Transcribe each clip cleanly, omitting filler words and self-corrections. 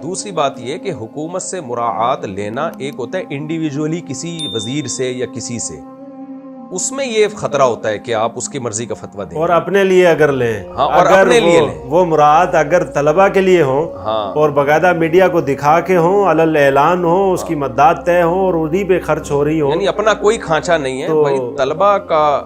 دوسری بات یہ کہ حکومت سے مراعات لینا ایک ہوتا ہے انڈیویجولی کسی وزیر سے یا کسی سے، اس میں یہ خطرہ ہوتا ہے کہ آپ اس کی مرضی کا فتویٰ دیں اور اپنے لیے اگر لیں، ہاں، اور اگر اپنے لیے لیں، وہ مراعات اگر طلبہ کے لیے ہوں اور باقاعدہ میڈیا کو دکھا کے ہوں، علل اعلان ہو، اس کی مدات طے ہوں اور انہی پہ خرچ ہو رہی ہوں، یعنی اپنا کوئی کھانچا نہیں ہے بھائی طلبہ کا۔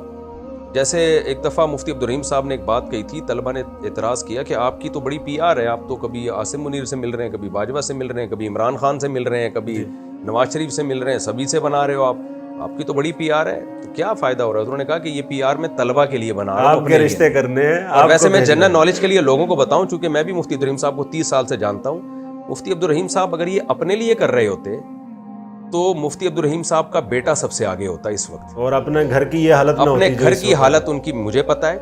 جیسے ایک دفعہ مفتی عبدالرحیم صاحب نے ایک بات کہی تھی، طلبہ نے اعتراض کیا کہ آپ کی تو بڑی پی آر ہے، آپ تو کبھی عاصم منیر سے مل رہے ہیں، کبھی باجوہ سے مل رہے ہیں، کبھی عمران خان سے مل رہے ہیں، کبھی نواز شریف سے مل رہے ہیں، سبھی سے بنا رہے ہو آپ کی تو بڑی پی آر ہے، تو کیا فائدہ ہو رہا ہے؟ انہوں نے کہا کہ یہ پی آر میں طلبہ کے لیے بنا رہا ہوں، آپ کے رشتے کرنے ہیں۔ اور ویسے میں جنرل نالج کے لیے لوگوں کو بتاؤں، چونکہ میں بھی مفتی عبدالرحیم صاحب کو 30 سال سے جانتا ہوں، مفتی عبدالرحیم صاحب اگر یہ اپنے لیے کر رہے ہوتے تو مفتی عبدالرحیم صاحب کا بیٹا سب سے آگے ہوتا اس وقت، اور اپنے گھر کی یہ حالت نہ ہوتی، اپنے گھر کی حالت ان کی مجھے پتہ ہے۔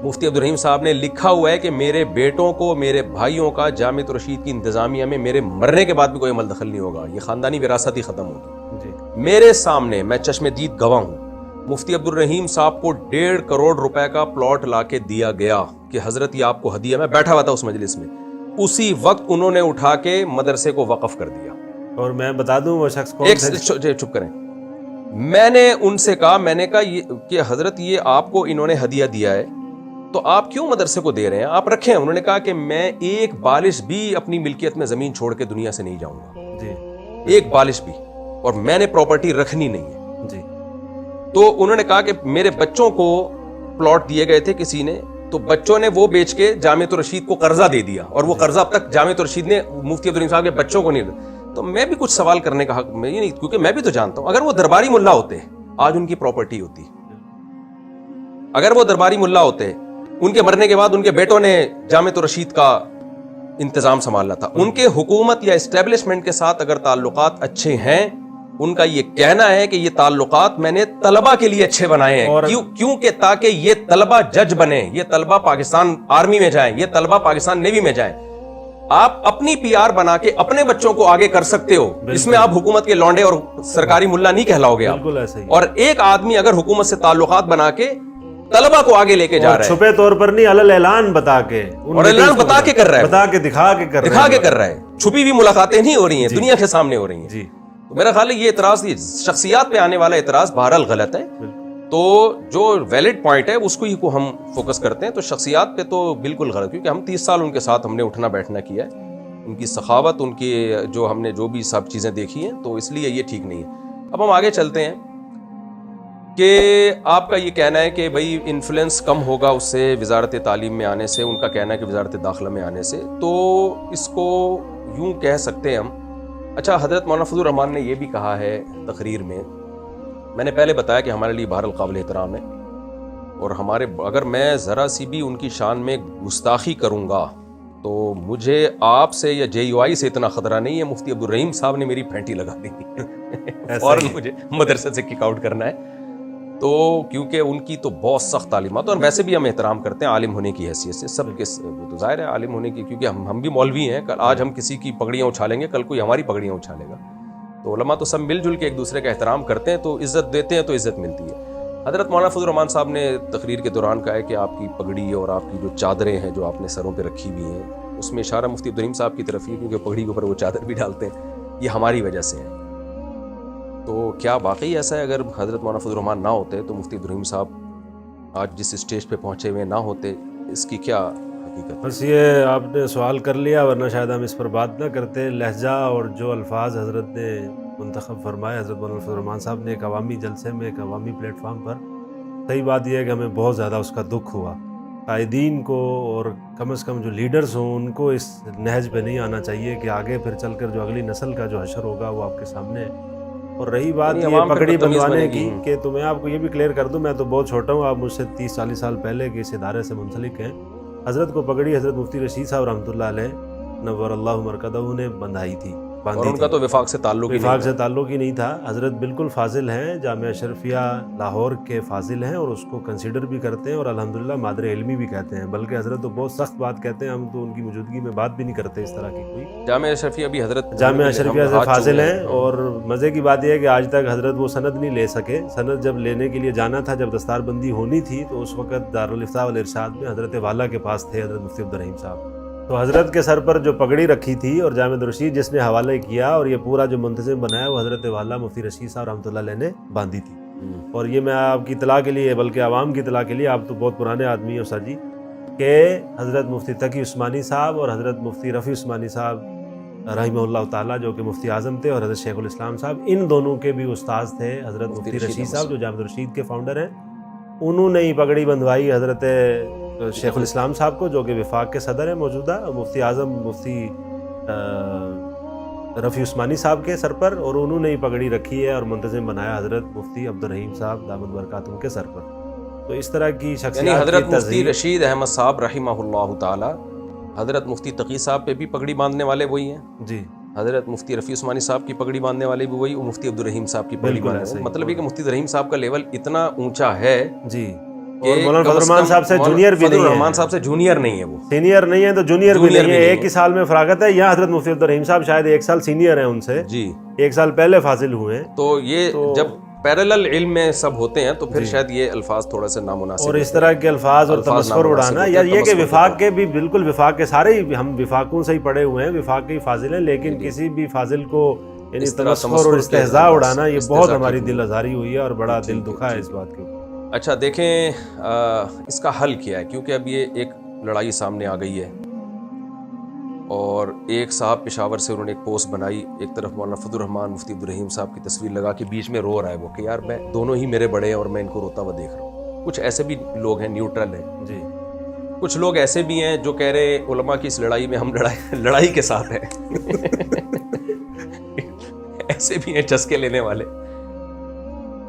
مفتی عبدالرحیم صاحب نے لکھا ہوا ہے کہ میرے بیٹوں کو، میرے بھائیوں کا جامعۃ الرشید کی انتظامیہ میں میرے مرنے کے بعد بھی کوئی عمل دخل نہیں ہوگا، یہ خاندانی وراثت ہی ختم ہوگی۔ میرے سامنے، میں چشم دید گواہ ہوں، مفتی عبدالرحیم صاحب کو 1.5 کروڑ روپے کا پلاٹ لا کے دیا گیا کہ حضرت یہ آپ کو ہدیہ، میں بیٹھا ہوا تھا اس مجلس میں، اسی وقت انہوں نے اٹھا کے مدرسے کو وقف کر دیا۔ اور میں بتا دوں وہ شخص کون تھا؟ چپ کریں، میں نے ان سے کہا، میں نے کہا کہ حضرت یہ آپ کو انہوں نے ہدیہ دیا ہے تو آپ کیوں مدرسے کو دے رہے ہیں، آپ رکھیں۔ انہوں نے کہا کہ میں ایک بالش بھی اپنی ملکیت میں زمین چھوڑ کے دنیا سے نہیں جاؤں گا، ایک بالش بھی، اور میں نے پراپرٹی رکھنی نہیں ہے۔ تو انہوں نے کہا کہ میرے بچوں کو پلاٹ دیے گئے تھے کسی نے، تو بچوں نے وہ بیچ کے جامعۃ الرشید کو قرضہ دے دیا، اور وہ قرضہ اب تک جامعۃ الرشید نے مفتی عبدالرحیم صاحب کے بچوں کو نہیں دیا۔ تو میں بھی کچھ سوال کرنے کا حق میں نہیں، کیونکہ میں بھی تو جانتا ہوں اگر وہ درباری ملا ہوتے آج ان کی پراپرٹی ہوتی، اگر وہ درباری ملا ہوتے ان کے مرنے کے بعد ان کے بیٹوں نے جامعۃ الرشید کا انتظام سنبھالا تھا۔ ان کے حکومت یا اسٹیبلشمنٹ کے ساتھ اگر تعلقات اچھے ہیں، ان کا یہ کہنا ہے کہ یہ تعلقات میں نے طلبہ کے لیے اچھے بنائے ہیں، کیونکہ تاکہ یہ طلبہ جج بنے، یہ طلبہ پاکستان آرمی میں جائیں، یہ طلبہ پاکستان نیوی میں جائیں۔ آپ اپنی پی آر بنا کے اپنے بچوں کو آگے کر سکتے ہو، اس میں آپ حکومت کے لونڈے اور سرکاری ملا نہیں کہلاؤ گے آپ۔ اور ایک آدمی اگر حکومت سے تعلقات بنا کے طلبہ کو آگے لے کے جا رہا ہے، چھپے طور پر نہیں، علل اعلان بتا کے، اور اعلان بتا کے کر رہا ہے، بتا کے دکھا کے کر رہا ہے، چھپی ہوئی ملاقاتیں نہیں ہو رہی ہیں، دنیا کے سامنے ہو رہی ہیں۔ میرا خیال ہے یہ اعتراض، شخصیات پہ آنے والا اعتراض بہرحال غلط ہے، تو جو ویلڈ پوائنٹ ہے اس کو ہی کو ہم فوکس کرتے ہیں، تو شخصیات پہ تو بالکل غلط، کیونکہ ہم 30 سال ان کے ساتھ ہم نے اٹھنا بیٹھنا کیا ہے، ان کی سخاوت، ان کی جو ہم نے جو بھی سب چیزیں دیکھی ہیں، تو اس لیے یہ ٹھیک نہیں ہے۔ اب ہم آگے چلتے ہیں کہ آپ کا یہ کہنا ہے کہ بھائی انفلوئنس کم ہوگا اس سے، وزارت تعلیم میں آنے سے، ان کا کہنا ہے کہ وزارت داخلہ میں آنے سے، تو اس کو یوں کہہ سکتے ہیں ہم۔ اچھا، حضرت مولانا فضل الرحمان نے یہ بھی کہا ہے تقریر میں نے پہلے بتایا کہ ہمارے لیے بہرحال قابل احترام ہے، اور ہمارے اگر میں ذرا سی بھی ان کی شان میں گستاخی کروں گا تو مجھے آپ سے یا جے یو آئی سے اتنا خطرہ نہیں ہے، مفتی عبدالرحیم صاحب نے میری پھینٹی لگا دی اور مجھے مدرسے سے کک آؤٹ کرنا ہے، تو کیونکہ ان کی تو بہت سخت تعلیمات، اور ویسے بھی ہم احترام کرتے ہیں عالم ہونے کی حیثیت سے، سب کے تو ظاہر ہے عالم ہونے کی، کیونکہ ہم بھی مولوی ہیں، آج ہم کسی کی پگڑیاں اچھالیں گے، کل کوئی ہماری پگڑیاں اچھالے گا، تو علماء تو سب مل جل کے ایک دوسرے کا احترام کرتے ہیں، تو عزت دیتے ہیں تو عزت ملتی ہے۔ حضرت مولانا فضل الرحمان صاحب نے تقریر کے دوران کہا ہے کہ آپ کی پگڑی اور آپ کی جو چادریں ہیں جو آپ نے سروں پہ رکھی ہوئی ہیں، اس میں اشارہ مفتی عبدالرحیم صاحب کی طرف ہی، کیونکہ پگڑی کے اوپر وہ چادر بھی ڈالتے ہیں، یہ ہماری وجہ سے ہے۔ تو کیا واقعی ایسا ہے؟ اگر حضرت مولانا فضل الرحمان نہ ہوتے تو مفتی عبدالرحیم صاحب آج جس اسٹیج پہ پہنچے ہوئے نہ ہوتے، اس کی کیا حقیقت؟ بس یہ آپ نے سوال کر لیا، ورنہ شاید ہم اس پر بات نہ کرتے۔ لہجہ اور جو الفاظ حضرت نے منتخب فرمائے، حضرت مولانا فضل الرحمان صاحب نے ایک عوامی جلسے میں، ایک عوامی پلیٹ فارم پر، صحیح بات یہ ہے کہ ہمیں بہت زیادہ اس کا دکھ ہوا۔ قائدین کو اور کم از کم جو لیڈرز ہوں ان کو اس نہج پہ نہیں آنا چاہیے کہ آگے پھر چل کر جو اگلی نسل کا جو حشر ہوگا وہ آپ کے سامنے ہے۔ اور رہی بات یہ پگڑی بنوانے کی، کہ تو میں آپ کو یہ بھی کلیئر کر دوں، میں تو بہت چھوٹا ہوں، آپ مجھ سے 30-40 سال پہلے کے اس ادارے سے منسلک ہیں۔ حضرت کو پگڑی حضرت مفتی رشید صاحب رحمۃ اللہ علیہ نور اللہ مرکزہ نے بندھائی تھی، اور ان کا تو وفاق سے تعلق ہی نہیں تھا۔ حضرت بالکل فاضل ہیں، جامعہ اشرفیہ لاہور کے فاضل ہیں، اور اس کو کنسیڈر بھی کرتے ہیں، اور الحمدللہ مادر علمی بھی کہتے ہیں، بلکہ حضرت تو بہت سخت بات کہتے ہیں، ہم تو ان کی موجودگی میں بات بھی نہیں کرتے اس طرح کی کوئی۔ جامعہ اشرفیہ بھی حضرت جامعہ اشرفیہ سے فاضل ہیں، اور مزے کی بات یہ ہے کہ آج تک حضرت وہ سند نہیں لے سکے۔ سند جب لینے کے لیے جانا تھا، جب دستار بندی ہونی تھی، تو اس وقت دارالافتاء والارشاد میں حضرت والا کے پاس تھے حضرت مفتی عبدالرحیم صاحب، تو حضرت کے سر پر جو پگڑی رکھی تھی اور جامع الرشید جس نے حوالے کیا اور یہ پورا جو منتظم بنایا وہ حضرت والا مفتی رشید صاحب رحمۃ اللہ علیہ نے باندھی تھی. اور یہ میں آپ کی اطلاع کے لیے بلکہ عوام کی اطلاع کے لیے، آپ تو بہت پرانے آدمی ہیں سر جی، کہ حضرت مفتی تقی عثمانی صاحب اور حضرت مفتی رفیع عثمانی صاحب رحمہ اللہ تعالیٰ جو کہ مفتی اعظم تھے، اور حضرت شیخ الاسلام صاحب، ان دونوں کے بھی استاذ تھے حضرت مفتی رشید صاحب جو جامع الرشید کے فاؤنڈر ہیں. انہوں نے ہی پگڑی بندھوائی حضرت شیخ الاسلام صاحب کو جو کہ وفاق کے صدر ہیں موجودہ، مفتی اعظم مفتی رفیع عثمانی صاحب کے سر پر، اور انہوں نے ہی پگڑی رکھی ہے اور منتظم بنایا حضرت مفتی عبدالرحیم صاحب دامت برکاتہم کے سر پر. تو اس طرح کی شخصیات یعنی حضرت کی مفتی رشید احمد صاحب رحمہ اللہ تعالی حضرت مفتی تقی صاحب پہ بھی پگڑی باندھنے والے وہی ہیں جی، حضرت مفتی رفیع عثمانی صاحب کی پگڑی باندھنے والے بھی وہی، اور مفتی عبدالرحیم صاحب کی پگڑی باندھنے والے. مطلب یہ کہ مفتی عبدالرحیم صاحب کا لیول اتنا اونچا ہے جی، اور مولانا فضل الرحمان صاحب سے جونیئر بھی نہیں ہے، الرحمان صاحب سے جونیئر نہیں ہے، وہ سینئر نہیں ہے تو جونیئر بھی نہیں ہے. ایک ہی سال میں فراغت ہے. یہاں حضرت مفتی عبدالرحیم صاحب شاید 1 سال سینئر ہیں ان سے، جی 1 سال پہلے فاضل ہوئے ہیں. تو یہ جب پیرالل علم میں سب ہوتے ہیں تو پھر شاید یہ الفاظ تھوڑا سے نامناسب، اور اس طرح کے الفاظ اور تمسخر اڑانا، یا یہ کہ وفاق کے بھی بالکل وفاق کے سارے ہی ہم وفاقوں سے ہی پڑے ہوئے ہیں، وفاق کے ہی فاضل ہیں، لیکن کسی بھی فاضل کو یعنی تمسخر اور استہزاء اڑانا یہ بہت ہماری دل آزاری ہوئی ہے اور بڑا دل دکھا ہے اس بات کے اوپر. اچھا دیکھیں اس کا حل کیا ہے، کیونکہ اب یہ ایک لڑائی سامنے آ گئی ہے، اور ایک صاحب پشاور سے انہوں نے ایک پوسٹ بنائی، ایک طرف مولانا فضل الرحمان مفتی عبدالرحیم صاحب کی تصویر لگا کے بیچ میں رو رہا ہے وہ کہ یار میں دونوں ہی میرے بڑے ہیں اور میں ان کو روتا ہوا دیکھ رہا ہوں. کچھ ایسے بھی لوگ ہیں نیوٹرل ہیں جی، کچھ لوگ ایسے بھی ہیں جو کہہ رہے علماء کی اس لڑائی میں ہم لڑائی کے ساتھ ہیں ایسے بھی ہیں چسکے لینے والے.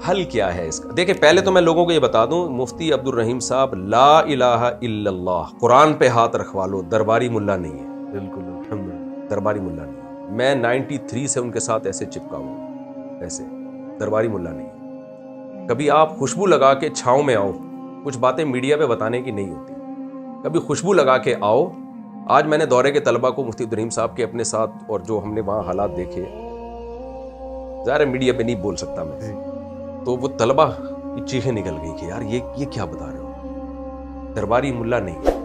حل کیا ہے اس کا؟ دیکھیں پہلے تو میں لوگوں کو یہ بتا دوں، مفتی عبدالرحیم صاحب لا الہ الا اللہ قرآن پہ ہاتھ رکھوا لو، درباری ملا نہیں ہے. بالکل الحمدللہ، درباری ملا نہیں ہے. میں 93 سے ان کے ساتھ ایسے چپکا ہوں، ایسے درباری ملا نہیں ہے. کبھی آپ خوشبو لگا کے چھاؤں میں آؤ، کچھ باتیں میڈیا پہ بتانے کی نہیں ہوتی، کبھی خوشبو لگا کے آؤ. آج میں نے دورے کے طلبہ کو مفتی عبدالرحیم صاحب کے اپنے ساتھ، اور جو ہم نے وہاں حالات دیکھے، ظاہر میڈیا پہ نہیں بول سکتا میں، تو وہ طلبہ کی چیخیں نکل گئی کہ یار یہ کیا بتا رہے ہو، درباری ملا نہیں.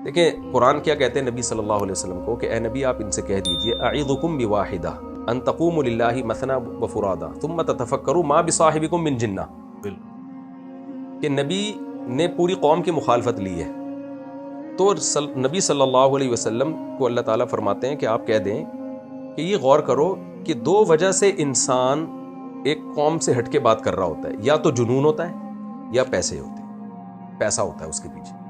دیکھیں قرآن کیا کہتے ہیں نبی صلی اللہ علیہ وسلم کو کہ اے نبی آپ ان سے کہہ دیجئے اعیذکم بواحدہ ان تقوموا للہ مثنی وفرادا ثم تتفکروا ما بصاحبکم من جنہ. کہ نبی نے پوری قوم کی مخالفت لی ہے، تو نبی صلی اللہ علیہ وسلم کو اللہ تعالیٰ فرماتے ہیں کہ آپ کہہ دیں کہ یہ غور کرو کہ 2 وجہ سے انسان ایک قوم سے ہٹ کے بات کر رہا ہوتا ہے، یا تو جنون ہوتا ہے یا پیسے ہوتے ہیں، پیسہ ہوتا ہے اس کے پیچھے.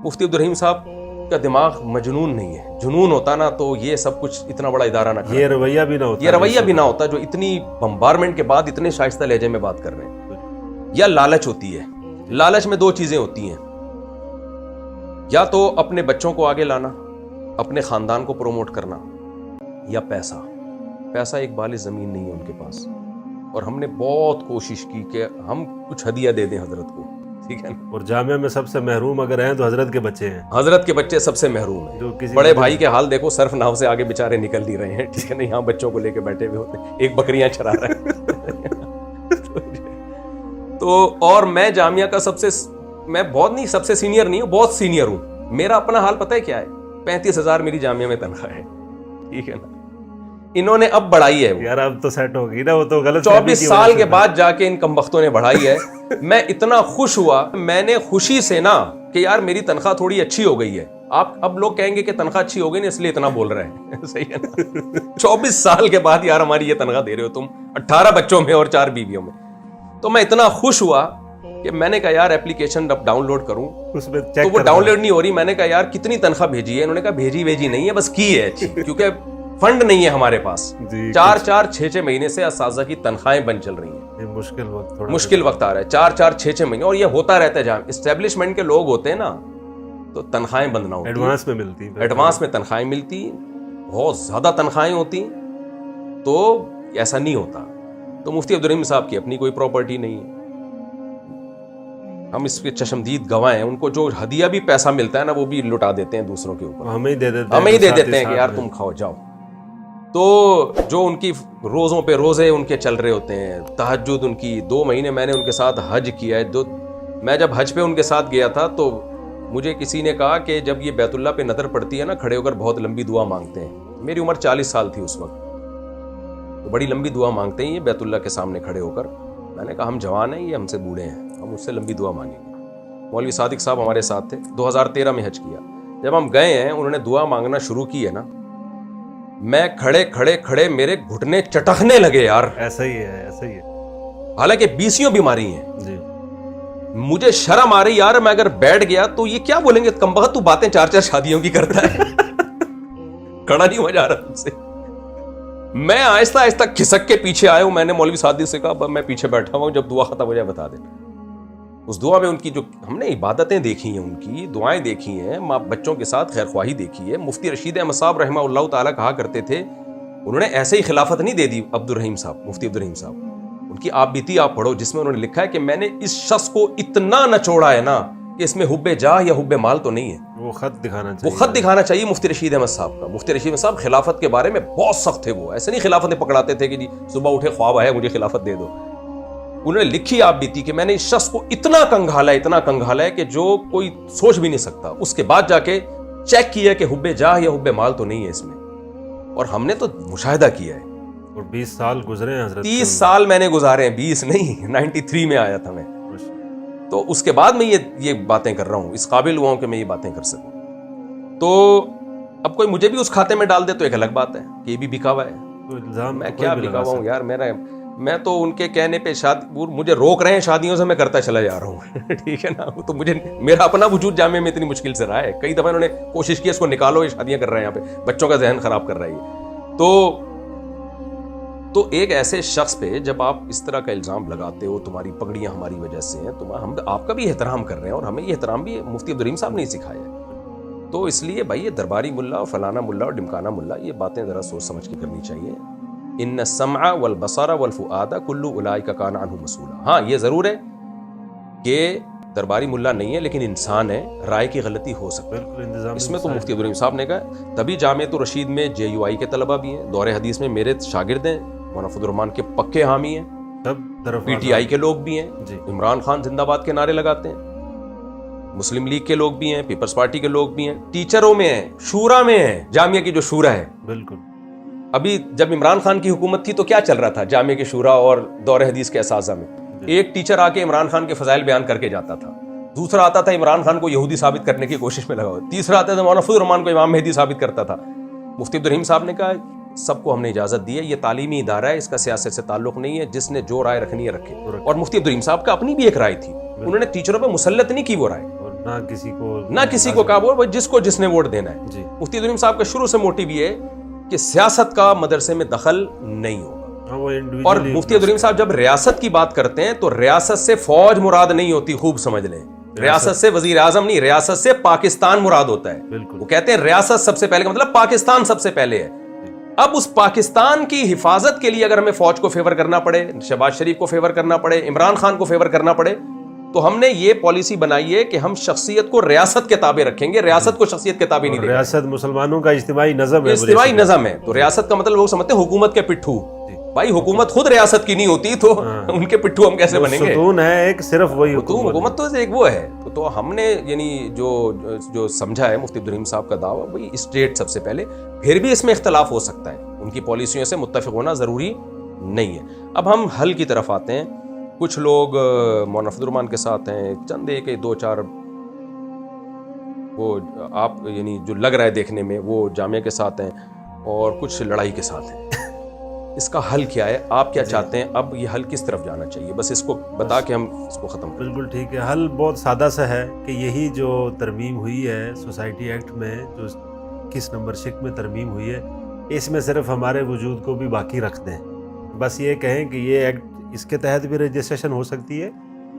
مفتی عبدالرحیم صاحب کا دماغ مجنون نہیں ہے، جنون ہوتا نا تو یہ سب کچھ اتنا بڑا ادارہ نہ کرتا، یہ رویہ بھی نہ ہوتا جو اتنی بمبارمنٹ کے بعد اتنے شائستہ لہجے میں بات کر رہے ہیں. یا لالچ ہوتی ہے. لالچ میں 2 چیزیں ہوتی ہیں، یا تو اپنے بچوں کو آگے لانا، اپنے خاندان کو پروموٹ کرنا، یا پیسہ. پیسہ ایک بال زمین نہیں ہے ان کے پاس، اور ہم نے بہت کوشش کی کہ ہم کچھ ہدیہ دے دیں حضرت کو، ٹھیک ہے نا. اور جامعہ میں سب سے محروم اگر ہیں تو حضرت کے بچے ہیں، حضرت کے بچے سب سے محروم ہیں. بڑے بھائی کے حال دیکھو، صرف ناؤ سے آگے بےچارے نکل نہیں رہے ہیں، ٹھیک ہے نا. یہاں بچوں کو لے کے بیٹھے ہوئے ہوتے ہیں، ایک بکریاں چرا رہے ہیں. تو اور میں جامعہ کا میں بہت نہیں، سب سے سینئر نہیں ہوں، بہت سینئر ہوں. میرا اپنا حال پتہ ہے کیا ہے؟ 35,000 میری جامعہ میں تنخواہ ہے، ٹھیک ہے نا. انہوں نے اب بڑھائی ہے، یار اب تو سیٹ ہو گئی نا، وہ تو غلط 24 سال کے بعد جا کے ان کمبختوں نے بڑھائی ہے. میں اتنا خوش ہوا، میں نے خوشی سے نا کہ یار میری تنخواہ تھوڑی اچھی ہو گئی ہے. آپ اب لوگ کہیں گے کہ تنخواہ اچھی ہو گئی نا اس لیے اتنا بول رہے ہیں، صحیح ہے نا. 24 سال کے بعد یار ہماری یہ تنخواہ دے رہے ہو تم، 18 بچوں میں اور 4 بیویوں میں. تو میں اتنا خوش ہوا کہ میں نے کہا یار اپلیکیشن اب ڈاؤن لوڈ کروں، تو وہ ڈاؤن لوڈ نہیں ہو رہی. میں نے کہا یار کتنی تنخواہ بھیجی ہے؟ انہوں نے کہا بھیجی نہیں ہے، بس کی ہے اچھی، کیونکہ فنڈ نہیں ہے ہمارے پاس. 4-4 6-6 مہینے سے اساتذہ کی تنخواہیں بند چل رہی ہیں. مشکل وقت آ رہا ہے، 4-4 6-6 مہینے، اور یہ ہوتا رہتا ہے. جہاں اسٹیبلشمنٹ کے لوگ ہوتے ہیں نا تو تنخواہیں بند نہ ہوتی، ایڈوانس میں ملتی، ایڈوانس میں تنخواہیں ملتی، بہت زیادہ تنخواہیں ہوتی، تو ایسا نہیں ہوتا. تو مفتی عبدالرحیم صاحب کی اپنی کوئی پراپرٹی نہیں ہے، ہم اس کے چشمدید گواہ ہیں. ان کو جو ہدیہ بھی پیسہ ملتا ہے نا وہ بھی لٹا دیتے ہیں دوسروں کے اوپر، ہمیں ہی دے دیتے ہیں کہ یار تم کھاؤ جاؤ. تو جو ان کی روزوں پہ روزے ان کے چل رہے ہوتے ہیں، تہجد ان کی 2 مہینے میں نے ان کے ساتھ حج کیا ہے. میں جب حج پہ ان کے ساتھ گیا تھا تو مجھے کسی نے کہا کہ جب یہ بیت اللہ پہ نظر پڑتی ہے نا کھڑے ہو کر بہت لمبی دعا مانگتے ہیں. میری عمر 40 سال تھی اس وقت, تو بڑی لمبی دعا مانگتے ہیں یہ بیت اللہ کے سامنے کھڑے ہو کر. میں نے کہا ہم جوان ہیں, یہ ہم سے بوڑھے ہیں, ہم اس سے لمبی دعا مانگیں گے. مولوی صادق صاحب ہمارے ساتھ تھے, 2013 میں حج کیا. جب ہم گئے ہیں انہوں نے دعا مانگنا شروع کی ہے نا, میں کھڑے میرے گھٹنے چٹکنے لگے یار. ایسا ہی ہے, ایسا ہی ہے. حالانکہ 20 بیماری ہیں جی. مجھے شرم آ رہی یار, میں اگر بیٹھ گیا تو یہ کیا بولیں گے, کمبخت تو باتیں 4 شادیوں کی کرتا ہے. کھڑا نہیں ہو جا رہا تم سے. میں آہستہ آہستہ کھسک کے پیچھے آیا ہوں. میں نے مولوی صادق سے کہا میں پیچھے بیٹھا ہوں, جب دعا ختم ہو جائے بتا دینا. اس دعا میں ان کی جو ہم نے عبادتیں دیکھی ہیں, ان کی دعائیں دیکھی ہیں, ماں بچوں کے ساتھ خیر خواہی دیکھی ہے. مفتی رشید احمد صاحب رحمہ اللہ تعالیٰ کہا کرتے تھے, انہوں نے ایسے ہی خلافت نہیں دے دی عبدالرحیم صاحب, مفتی عبدالرحیم صاحب. ان کی آپ بیتی آپ پڑھو, جس میں انہوں نے لکھا ہے کہ میں نے اس شخص کو اتنا نچوڑا ہے نا کہ اس میں حب جاہ یا حب مال تو نہیں ہے. وہ خط دکھانا چاہیے, وہ خط دکھانا چاہیے مفتی رشید احمد صاحب کا. مفتی رشید احمد صاحب خلافت کے بارے میں بہت سخت تھے. وہ ایسے نہیں خلافتیں پکڑاتے تھے کہ جی صبح اٹھے خواب آیا مجھے خلافت دے دو. انہوں نے لکھی آپ بیتی کہ میں نے اس شخص کو اتنا کنگھالا ہے کہ جو کوئی سوچ بھی نہیں سکتا. اس کے بعد جا کے چیک کیا کہ حب جاہ یا حب مال تو نہیں ہے اس میں. اور ہم نے تو مشاہدہ کیا ہے. اور 20 سال گزرے ہیں حضرت, 30 سال میں نے گزارے ہیں, 20 نہیں, 93 میں آیا تھا میں. تو اس کے بعد میں یہ باتیں کر رہا ہوں, اس قابل ہوا ہوں کہ میں یہ باتیں کر سکوں. تو اب کوئی مجھے بھی اس کھاتے میں ڈال دے تو ایک الگ بات ہے کہ یہ بھی بکا ہوا ہے. میں کیا بکا ہوا ہوں یار, میں تو ان کے کہنے پہ مجھے روک رہے ہیں شادیوں سے, میں کرتا چلا جا رہا ہوں. ٹھیک ہے نا, تو مجھے میرا اپنا وجود جامعہ میں اتنی مشکل سے رہا ہے. کئی دفعہ انہوں نے کوشش کی اس کو نکالو, یہ شادیاں کر رہے ہیں یہاں پہ, بچوں کا ذہن خراب کر رہا ہے. تو ایک ایسے شخص پہ جب آپ اس طرح کا الزام لگاتے ہو, تمہاری پگڑیاں ہماری وجہ سے ہیں, تو ہم آپ کا بھی احترام کر رہے ہیں, اور ہمیں یہ احترام بھی مفتی عبدالرحیم صاحب نے سکھایا ہے. تو اس لیے بھائی یہ درباری ملا اور فلانا ملا اور ڈمکانا ملا, یہ باتیں ذرا سوچ سمجھ کے کرنی چاہیے. ان السمع والبصر والفؤاد کل اولئک کان عنہ مسئولا. ہاں یہ ضرور ہے کہ درباری ملا نہیں ہے لیکن انسان ہے, رائے کی غلطی ہو سکتی ہے. اس میں تو مفتی عبدالرحیم صاحب نے کہا. تبھی جامعۃ الرشید میں JUI کے طلبہ بھی ہیں, دور حدیث میں میرے شاگرد ہیں, مولانا فضل الرحمان کے پکے حامی ہیں, PTI کے لوگ بھی ہیں, عمران خان زندہ باد کے نعرے لگاتے ہیں, مسلم لیگ کے لوگ بھی ہیں, پیپلز پارٹی کے لوگ بھی ہیں, ٹیچروں میں ہیں, شورا میں ہیں, جامعہ کی جو شورا ہے. بالکل. ابھی جب عمران خان کی حکومت تھی تو کیا چل رہا تھا جامعہ کے شورا اور دور حدیث کے اساتذہ میں؟ ایک ٹیچر آ کے عمران خان کے فضائل بیان کر کے جاتا تھا, دوسرا آتا تھا عمران خان کو یہودی ثابت کرنے کی کوشش میں لگا ہوا, تیسرا آتا تھا مولانا فضل الرحمان کو امام مہدی ثابت کرتا تھا. مفتی عبدالرحیم صاحب نے کہا سب کو ہم نے اجازت دی ہے, یہ تعلیمی ادارہ ہے, اس کا سیاست سے تعلق نہیں ہے, جس نے جو رائے رکھنی ہے رکھے. اور مفتی عبدالرحیم صاحب کا اپنی بھی ایک رائے تھی, انہوں نے ٹیچروں پہ مسلط نہیں کی وہ رائے, نہ کسی کو کہا وہ جس نے ووٹ دینا ہے. مفتی عبدالرحیم صاحب کا شروع سے موٹیو یہ ہے کہ سیاست کا مدرسے میں دخل نہیں ہوگا. اور مفتی عبدالرحیم صاحب جب ریاست کی بات کرتے ہیں تو ریاست سے فوج مراد نہیں ہوتی, خوب سمجھ لیں. ریاست سے وزیر اعظم نہیں, ریاست سے پاکستان مراد ہوتا ہے. وہ کہتے ہیں ریاست سب سے پہلے کا مطلب پاکستان سب سے پہلے ہے. اب اس پاکستان کی حفاظت کے لیے اگر ہمیں فوج کو فیور کرنا پڑے, شہباز شریف کو فیور کرنا پڑے, عمران خان کو فیور کرنا پڑے, تو ہم نے یہ پالیسی بنائی ہے کہ ہم شخصیت کو ریاست کے تابع رکھیں گے, ریاست کو شخصیت کے تابع نہیں دیں گے. ریاست مسلمانوں کا اجتماعی نظم ہے, اجتماعی نظم ہے. تو ریاست کا مطلب لوگ سمجھتے ہیں حکومت کے پٹھو. بھائی حکومت خود ریاست کی نہیں ہوتی تو ان کے پٹھو ہم کیسے بنیں گے؟ ستون ہے ایک, صرف وہی حکومت تو ایک وہ ہے. تو ہم نے یعنی جو سمجھا ہے مفتی عبدالرحیم صاحب کا دعویٰ, وہی اسٹیٹ سب سے پہلے, پھر بھی اس میں اختلاف ہو سکتا ہے, ان کی پالیسیوں سے متفق ہونا ضروری نہیں ہے. اب ہم حل کی طرف آتے ہیں. کچھ لوگ مولانا فضل الرحمان کے ساتھ ہیں, چند ایک 2-4 وہ آپ یعنی جو لگ رہا ہے دیکھنے میں وہ جامعہ کے ساتھ ہیں, اور کچھ لڑائی کے ساتھ ہیں. اس کا حل کیا ہے, آپ کیا چاہتے ہیں, اب یہ حل کس طرف جانا چاہیے, بس اس کو بتا کے ہم اس کو ختم کریں. بالکل ٹھیک ہے. حل بہت سادہ سا ہے کہ یہی جو ترمیم ہوئی ہے سوسائٹی ایکٹ میں, جو 21 نمبر شق میں ترمیم ہوئی ہے, اس میں صرف ہمارے وجود کو بھی باقی رکھ دیں. بس یہ کہیں کہ یہ ایکٹ, اس کے تحت بھی رجسٹریشن ہو سکتی ہے,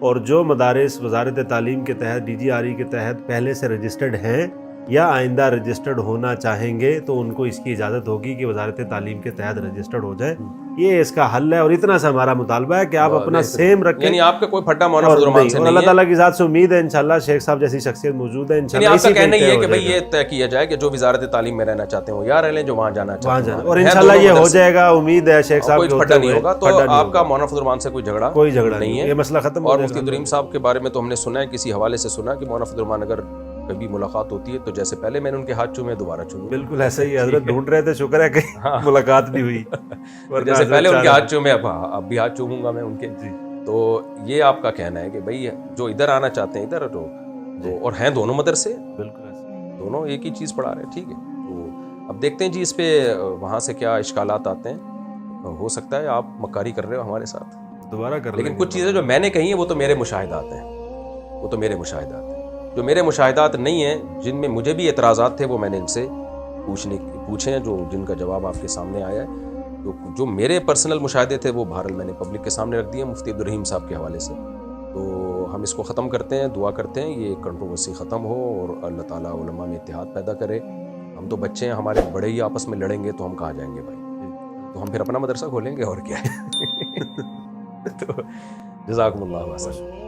اور جو مدارس وزارت تعلیم کے تحت DGRE کے تحت پہلے سے رجسٹرڈ ہیں یا آئندہ رجسٹرڈ ہونا چاہیں گے تو ان کو اس کی اجازت ہوگی کہ وزارت تعلیم کے تحت رجسٹرڈ ہو جائے. یہ اس کا حل ہے, اور اتنا سا ہمارا مطالبہ ہے کہ آپ اپنا سیم رکھیں, یعنی آپ کا کوئی پھٹا مولانا فضل الرحمان سے نہیں ہے. اللہ تعالیٰ کی ذات سے امید ہے انشاءاللہ شیخ صاحب جیسی شخصیت موجود ہے انشاءاللہ. آپ کا کہنا یہ ہے کہ بھئی یہ طے کیا جائے کہ جو وزارت تعلیم میں رہنا چاہتے ہوں یا رہ لیں, جو وہاں جانا چاہتے ہیں, اور انشاءاللہ یہ ہو جائے گا, امید ہے شیخ صاحب. کوئی پھٹا نہیں ہوگا. تو آپ کا مولانا فضل الرحمان سے کوئی جھگڑا نہیں ہے, یہ مسئلہ ختم. اور مفتی عبدالرحیم صاحب کے بارے میں تو ہم نے سنا ہے, کسی حوالے سے سنا کہ مولانا فضل الرحمان اگر بالکل ملاقات ہوتی ہے تو جیسے پہلے میں نے ان کے ہاتھ چومے دوبارہ چوموں. بالکل ایسے ہی حضرت ڈھونڈ رہے تھے, شکر ہے کہ ملاقات بھی ہوئی. جیسے پہلے ان کے ہاتھ چومے اب بھی ہاتھ چوموں گا میں ان کے. جی تو یہ آپ کا کہنا ہے کہ بھائی جو ادھر آنا چاہتے ہیں ادھر تو اور ہیں دونوں مدرسے, بالکل ایسے دونوں ایک ہی چیز پڑھا رہے ہیں, ٹھیک ہے. تو اب دیکھتے ہیں جی اس پہ وہاں سے کیا اشکالات آتے ہیں. ہو سکتا ہے آپ مکاری کر رہے ہو ہمارے ساتھ دوبارہ کر لیکن کچھ چیزیں جو میں نے کہی ہیں وہ تو میرے مشاہدات ہیں, وہ تو میرے مشاہدات ہیں. جو میرے مشاہدات نہیں ہیں جن میں مجھے بھی اعتراضات تھے وہ میں نے ان سے پوچھے ہیں, جو جن کا جواب آپ کے سامنے آیا ہے. جو میرے پرسنل مشاہدے تھے وہ بہرحال میں نے پبلک کے سامنے رکھ دیے مفتی عبدالرحیم صاحب کے حوالے سے. تو ہم اس کو ختم کرتے ہیں, دعا کرتے ہیں یہ کنٹروورسی ختم ہو اور اللہ تعالیٰ علماء میں اتحاد پیدا کرے. ہم تو بچے ہیں, ہمارے بڑے ہی آپس میں لڑیں گے تو ہم کہاں جائیں گے بھائی. تو ہم پھر اپنا مدرسہ کھولیں گے اور کیا ہے. تو جزاکم اللہ خیر.